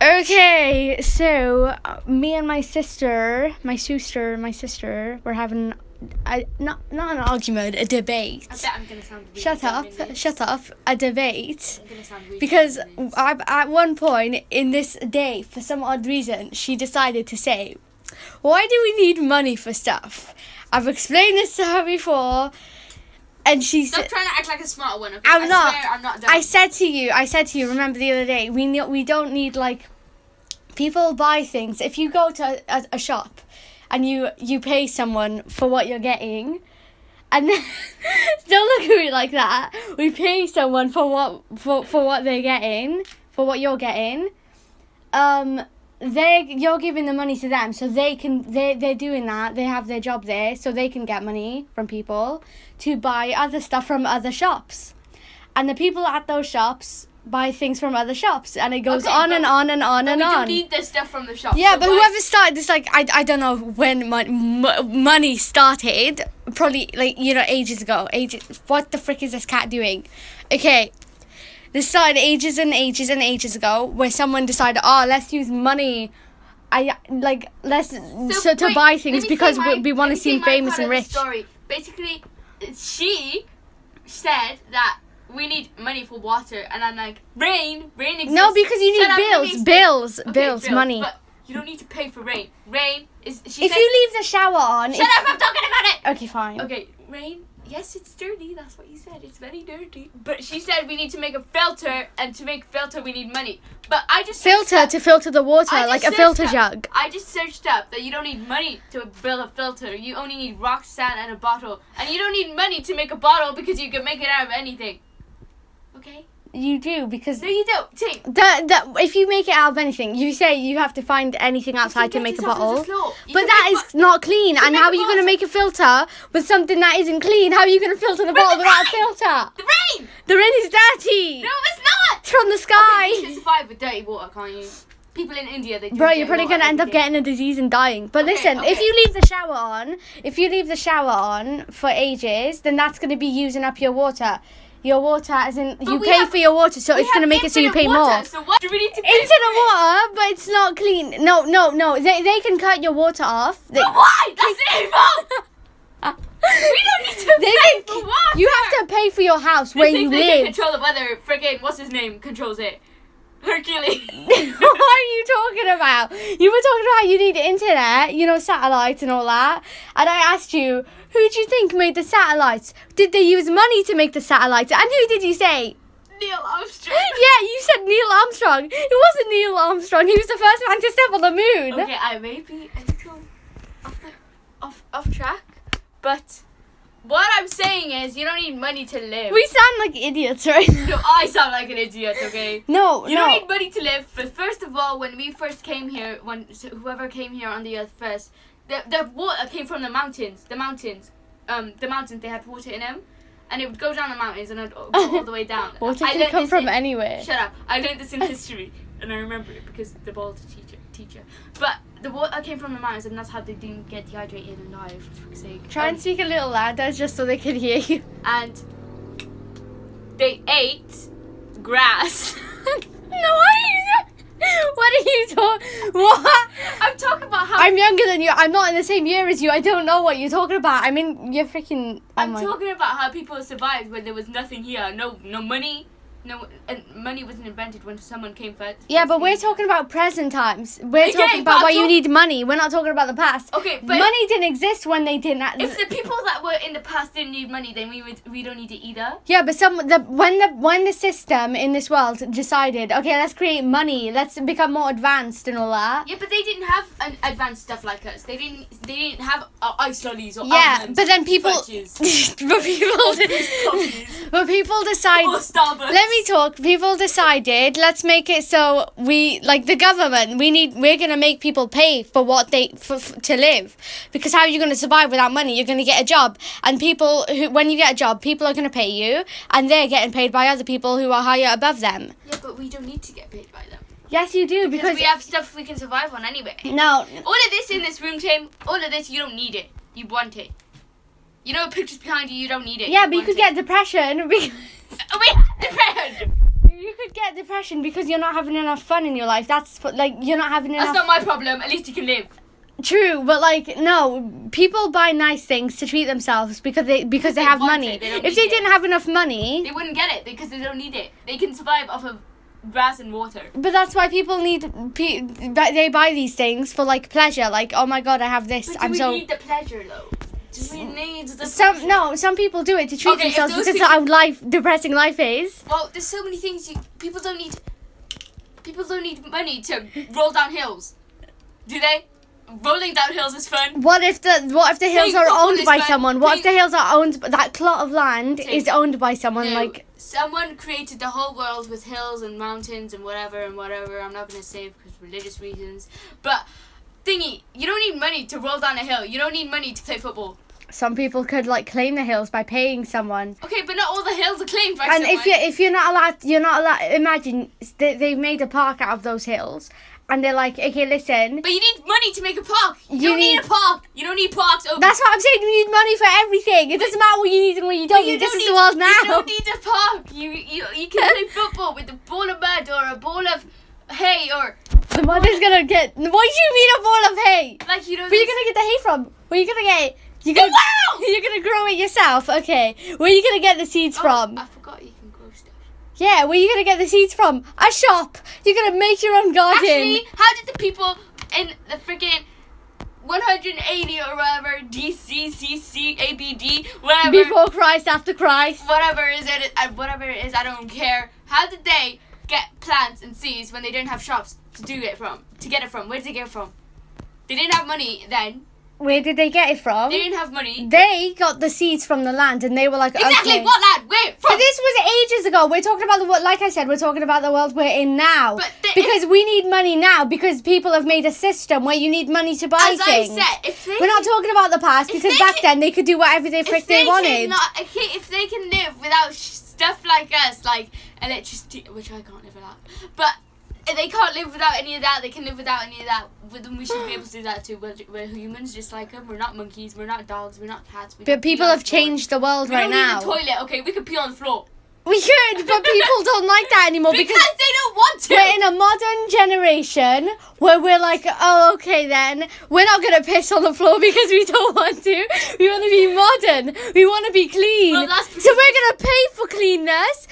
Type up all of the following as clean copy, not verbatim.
Okay, so me and my sister, we're having not an argument, a debate. I bet I'm gonna sound really Shut up, a debate. I'm gonna sound really Because at one point in this day, for some odd reason, she decided to say, "Why do we need money for stuff?" I've explained this to her before, and she said, "Stop trying to act like a smart one." Okay? I'm not. Swear I'm not dumb. I said to you. Remember the other day? We don't need, like, people buy things. If you go to a shop, and you pay someone for what you're getting, and then don't look at me like that. We pay someone for what they're getting, for what you're getting. You're giving the money to them, so they're doing that. They have their job there, so they can get money from people to buy other stuff from other shops, and the people at those shops buy things from other shops, and it goes on and on and on and on. We don't need the stuff from the shop. Yeah, so but whoever started this, like, I don't know when money started. Probably, like, ages ago. What the frick is this cat doing? Okay. This started ages and ages and ages ago, where someone decided, let's use money. To buy things because we want to seem famous and rich. Story. Basically, she said that we need money for water, and I'm like, rain exists. No, because you need bills, money. But you don't need to pay for rain. Rain is. If you leave the shower on. Shut up! I'm talking about it. Okay, fine. Okay, rain. Yes, it's dirty. That's what you said. It's very dirty. But she said we need to make a filter, and to make filter we need money. But I just to filter the water, like a filter jug. I just searched up that you don't need money to build a filter. You only need rock, sand, and a bottle. And you don't need money to make a bottle because you can make it out of anything. Okay? You do, because... No, you don't. Take. If you make it out of anything, you say you have to find anything outside to make a bottle. But that is not clean. And how are you going to make a filter with something that isn't clean? How are you going to filter the bottle without a filter? The rain! The rain is dirty! No, it's not! It's from the sky! Okay, you can survive with dirty water, can't you? People in India, they drink Bro, you're probably going to end up getting a disease and dying. But listen, if you leave the shower on for ages, then that's going to be using up your water. Your water, as in, you pay for your water, so it's going to make it so you pay more. So what do we need to pay infinite water, but it's not clean. No. They can cut your water off. But why? That's evil! We don't need to pay for water! You have to pay for your house where you They live. can control the weather. Friggin', what's his name? Controls it. Hercules. What are you talking about? You were talking about you need internet, satellites and all that. And I asked you, who do you think made the satellites? Did they use money to make the satellites? And who did you say? Neil Armstrong. Yeah, you said Neil Armstrong. It wasn't Neil Armstrong. He was the first man to step on the moon. Okay, I may be a little off track, but what I'm saying is you don't need money to live. We sound like idiots right now. No, I sound like an idiot, okay? No. You don't need money to live. But first of all, when we first came here, whoever came here on the earth first, the water came from the mountains. The mountains, they had water in them. And it would go down the mountains and it would go all the way down. Water can come from anywhere. Shut up. I learned this in history. And I remember it because the bald teacher. But the water came from the mountains and that's how they didn't get dehydrated and die, for fuck's sake. Try and speak a little louder just so they can hear you. And they ate grass. What are you talking? What? I'm talking about how... I'm younger than you. I'm not in the same year as you. I don't know what you're talking about. I mean, you're freaking... I'm talking about how people survived when there was nothing here. No money. And money wasn't invented when someone came first. Yeah, but we're talking about present times. We're talking about why you need money. We're not talking about the past. Okay, but... money didn't exist when they didn't... If the people that were in the past didn't need money, then we don't need it either. Yeah, but when the system in this world decided, okay, let's create money, let's become more advanced and all that. Yeah, but they didn't have advanced stuff like us. They didn't have ice lollies or almonds, but then people... but people decided... Or Starbucks. Let me talk. People decided, let's make it so we, like the government, we're going to make people pay for what to live. Because how are you going to survive without money? You're going to get a job. And when you get a job, people are going to pay you. And they're getting paid by other people who are higher above them. Yeah, but we don't need to get paid by them. Yes, you do. Because we have stuff we can survive on anyway. No. All of this in this room, Tim, all of this, you don't need it. You want it. You know pictures behind you, you don't need it. Yeah, but you could get depression because... Wait, depression! You could get depression because you're not having enough fun in your life. That's like you're not having enough. That's not my problem. At least you can live. True, but like no, people buy nice things to treat themselves because they have money. If they didn't have enough money, they wouldn't get it because they don't need it. They can survive off of grass and water. But that's why people they buy these things for like pleasure. Like, oh my god, I have this. But do we need the pleasure though? Do we need the pleasure? Some people do it to treat themselves because of how depressing life is. Well, there's so many things people don't need money to roll down hills. Do they? Rolling down hills is fun. What if the hills are owned by someone? What if the hills are owned? That plot of land is owned by someone. No, like someone created the whole world with hills and mountains and whatever. I'm not gonna say because of religious reasons. But thingy, you don't need money to roll down a hill. You don't need money to play football. Some people could like claim the hills by paying someone. Okay, but not all the hills are claimed by someone. And if you're not allowed. Imagine they've made a park out of those hills. And they're like, okay, listen. But you need money to make a park. You don't need a park. You don't need parks. That's what I'm saying. You need money for everything. It doesn't matter what you need and what you don't need. This is the world now. You don't need a park. You can play football with a ball of mud or a ball of hay or... The mud is going to get... What do you mean a ball of hay? Like, you know... Where are you going to get the hay from? Where are you going to get... You're going to grow it yourself. Okay. Where are you going to get the seeds from? I forgot you can grow stuff. Yeah, where are you going to get the seeds from? A shop. You're going to make your own garden. Actually, how did the people in the freaking 180 or whatever, DCCC, ABD, whatever. Before Christ, after Christ. Whatever it is, I don't care. How did they get plants and seeds when they didn't have shops to get it from? Where did they get it from? They didn't have money then. Where did they get it from? They didn't have money. They got the seeds from the land, and they were like, exactly, okay. What land? Where? From? But this was ages ago. We're talking about like I said, we're talking about the world we're in now. Because we need money now, because people have made a system where you need money to buy things. As I said, we're not talking about the past, because back then they could do whatever they wanted. If they can live without stuff like us, like electricity, which I can't live without, but if they can't live without any of that, they can live without any of that. But then we should be able to do that too. We're humans just like them. We're not monkeys. We're not dogs. We're not cats. But people have changed the world right now. We don't need a toilet. Okay, we could pee on the floor. We could, but people don't like that anymore because they don't want to. We're in a modern generation where we're like, oh, okay then, we're not going to piss on the floor because we don't want to. We want to be modern. We want to be clean. Well, so we're going to pay for cleanliness,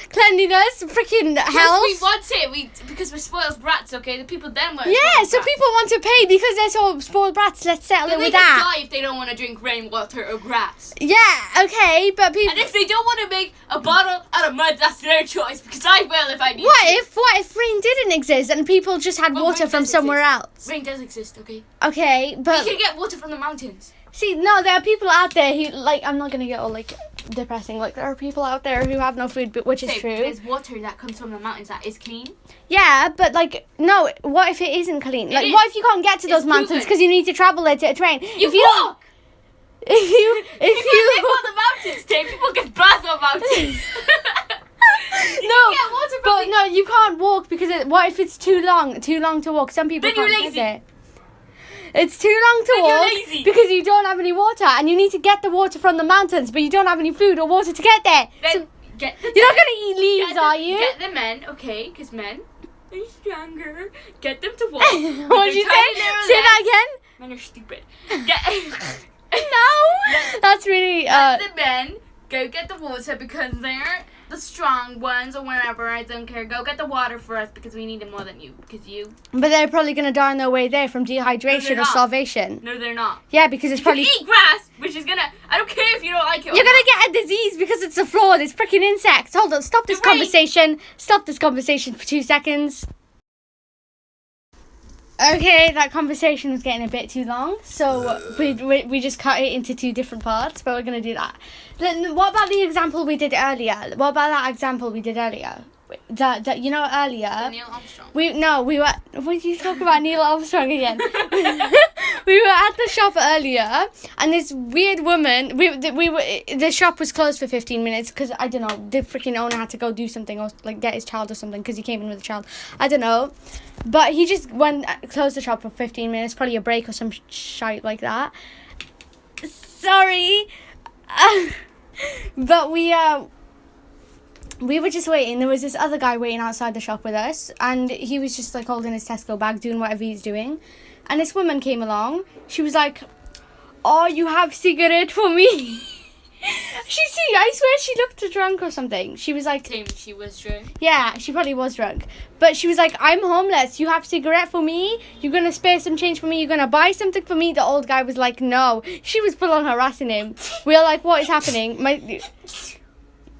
freaking health. We want it. Because we're spoiled brats, okay? The people then were so people want to pay because they're so spoiled brats. Let's settle it with that. They can die if they don't want to drink rainwater or grass. Yeah, okay, but people... And if they don't want to make a bottle out of mud, that's their choice, because I will if I need to. What if rain didn't exist and people just had water from somewhere else? Rain does exist, okay? Okay, but... We can get water from the mountains. See, no, there are people out there who, like, I'm not going to get all, like, depressing. Like, there are people out there who have no food, but which is true. There's water that comes from the mountains that is clean. Yeah, but, like, no, what if it isn't clean? Like, what if you can't get to those mountains because you need to travel there to a train? You walk! If you live on the mountains, Dave, people get bath on mountains. No, you can't walk because what if it's too long to walk? Some people can't get there. It's too long to walk because you don't have any water and you need to get the water from the mountains, but you don't have any food or water to get there. Then you're not going to eat leaves, are you? Get the men, okay, because men are stronger. Get them to walk. What did you say? Say that again? Men are stupid. No, that's really... Let the men go get the water because they're the strong ones or whatever. I don't care. Go get the water for us because we need it more than you. But they're probably going to die on their way there from dehydration or starvation. No, they're not. Yeah, because it's probably... eat grass, which is going to... I don't care if you don't like it. You're going to get a disease because it's the floor. There's freaking insects. Hold on. Stop this conversation. Stop this conversation for 2 seconds. Okay, that conversation was getting a bit too long, so we just cut it into 2 different parts, but we're going to do that. Then what about the example we did earlier? What about that example we did earlier? That you know earlier... Neil Armstrong. We were... What did you talk about Neil Armstrong again? We were at the shop earlier, and this weird woman... The shop was closed for 15 minutes, because, I don't know, the freaking owner had to go do something, or, like, get his child or something, because he came in with a child. I don't know. But he just closed the shop for 15 minutes, probably a break or some shite like that. Sorry. But we were just waiting. There was this other guy waiting outside the shop with us, and he was just like holding his Tesco bag, doing whatever he's doing. And this woman came along. She was like, "Oh, you have cigarette for me?" I swear she looked drunk or something. She was like, She was drunk. yeah, she probably was drunk. But she was like, "I'm homeless. You have cigarette for me? You're going to spare some change for me? You're going to buy something for me?" The old guy was like, "No." She was full on harassing him. We were like, "What is happening?"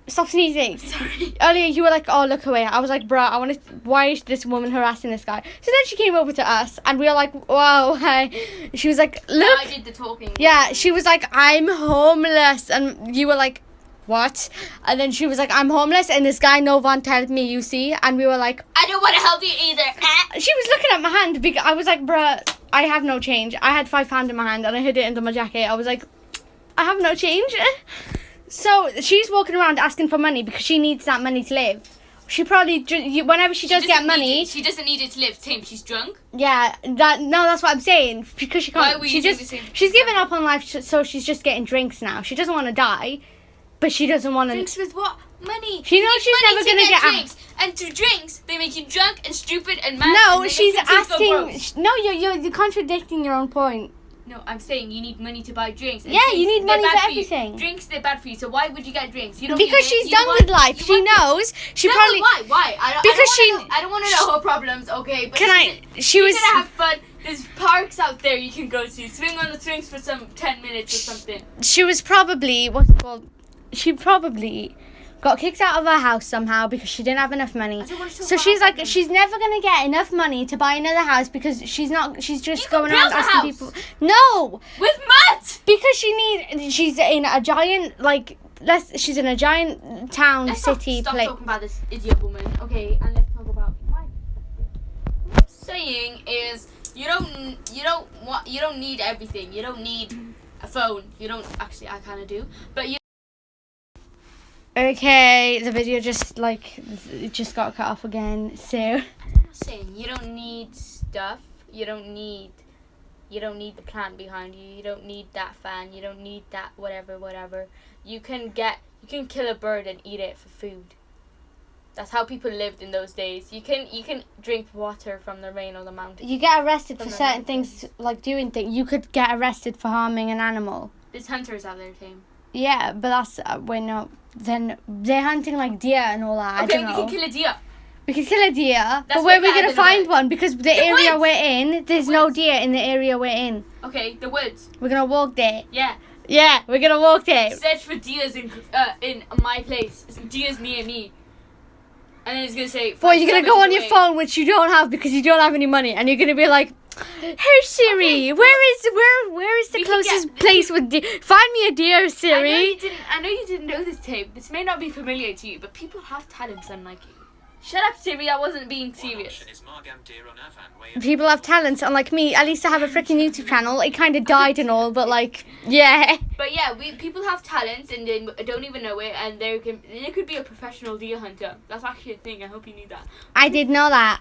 Stop sneezing. Sorry. Earlier you were like, "Oh, look away." I was like, "Bruh, why is this woman harassing this guy?" So then she came over to us and we were like, "Wow, hi." She was like, "Look." I did the talking. Yeah, she was like, "I'm homeless." And you were like, "What?" And then she was like, "I'm homeless and this guy no want to help me, you see." And we were like, I don't want to help you either. she was looking at my hand because I was like, "Bruh, I have no change." I had £5 in my hand and I hid it under my jacket. I was like, "I have no change." So she's walking around asking for money because she needs that money to live. She probably, whenever she does get money, she doesn't need it to live. Tim, she's drunk. yeah, that's what I'm saying, because she can't. Why were you doing the same? She's given up on life, so she's just getting drinks now. She doesn't want to die, but she doesn't want to. Drinks with what? Money. She knows she's never gonna get drinks, and through drinks they make you drunk and stupid and mad. No, and she's asking. gross. No, you're contradicting your own point. No, I'm saying you need money to buy drinks. And Yeah, you need they're money bad for you. everything. Drinks, they're bad for you. So why would you get drinks? You don't Because need she's you done want- with life. you She want- knows. She No, probably. Why? I don't want to know her problems. Okay, but Can I? She was. gonna have fun. There's parks out there you can go to. Swing on the swings for some 10 minutes or something. She was probably what's it called? She probably got kicked out of her house somehow because she didn't have enough money. I don't want to talk So about she's her like, problems. she's never gonna get enough money to buy another house because she's not. She's just You can going around build a asking house. people. No, With mud. because she's in a giant she's in a giant town, city Stop place. talking about this idiot woman. Okay, and let's talk about life. What I'm saying is you don't need everything. You don't need a phone. You don't actually. I kind of do, but you. Okay, the video just got cut off again. So I'm saying you don't need stuff. You don't need the plant behind you. You don't need that fan. You don't need that whatever. You can kill a bird and eat it for food. That's how people lived in those days. You can drink water from the rain or the mountain. you get arrested for From the certain mountains. things, like doing things. You could get arrested for harming an animal. There's hunters out there, Tim. Yeah, but that's then they're hunting like deer and all that. Okay, I don't we know. can kill a deer. We could kill a deer, That's but where are way we better gonna than find that. one? Because the area woods. we're in, there's no woods. deer in the area we're in. Okay, the woods. We're gonna walk there. Yeah. Yeah, we're gonna walk there. Search for deers in my place. Deers near me. And then it's gonna say. Boy, you're gonna go on 5 your kilometers phone, which you don't have because you don't have any money, and you're gonna be like, "Hey Siri, Okay, where is the we can closest get- place with deer? Find me a deer, Siri." I know you didn't know this, tape. This may not be familiar to you, but people have talents unlike you. Shut up, Siri. I wasn't being serious. People have talents, unlike me. At least I have a freaking YouTube channel. It kind of died and all, but like, yeah. But yeah, people have talents and they don't even know it, and there could be a professional deer hunter. That's actually a thing. I hope you knew that. I did know that.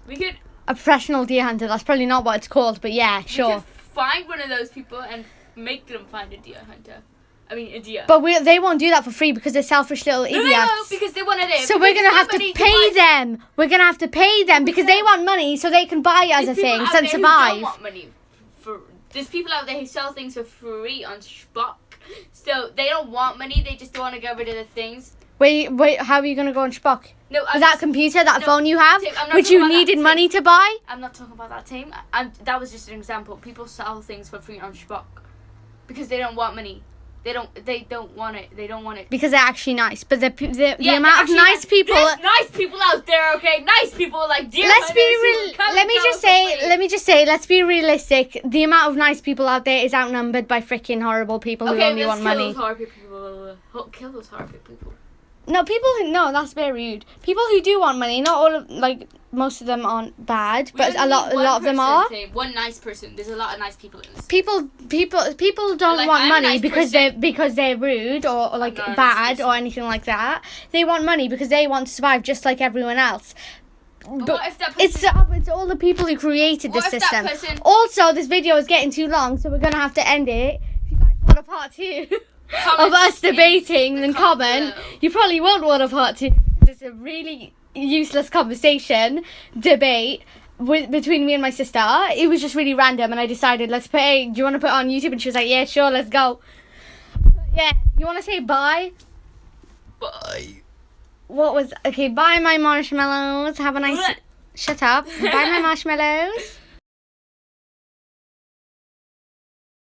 We could A professional deer hunter. That's probably not what it's called, but yeah, we sure. could find one of those people and make them find a deer hunter. I mean, a deer. But they won't do that for free because they're selfish little No, idiots. because they want to live. So we're gonna have to pay them. We're gonna have to pay them because they want money so they can buy other things and survive. Want money there's people out there who sell things for free on Spock. So they don't want money. They just want to get rid of the things. Wait, how are you gonna go on Spock? No, With that computer, that no, phone you have, Tim, I'm not which talking you about that, needed Tim. money to buy? I'm not talking about that, team. That was just an example. People sell things for free on Spock because they don't want money. They don't want it. They don't want it. Because they're actually nice. But the Yeah, amount of actually, nice people. There's nice people out there, okay? Nice people like deer Let's be hunters who real. come Let and me tell just us for say. free. Let me just say. Let's be realistic. The amount of nice people out there is outnumbered by freaking horrible people who only want money. Kill those horrible people. No, no, that's very rude. People who do want money, not all of, most of them aren't bad, but a lot of them are. One nice person. There's a lot of nice people in this. People don't Like, want I'm a money nice because they're rude or not a nice bad person. or anything like that. They want money because they want to survive just like everyone else. But what if that person... It's all the people who created the What if system. that person... Also, this video is getting too long, so we're gonna have to end it. If you guys want a part 2. of us debating, then comment. below. You probably won't want a part 2. It's a really useless conversation, debate between me and my sister. It was just really random, and I decided, let's put do you want to put it on YouTube? And she was like, yeah, sure, let's go. Yeah, you want to say bye? Bye. Bye my marshmallows. Have a nice... Shut up. Bye my marshmallows.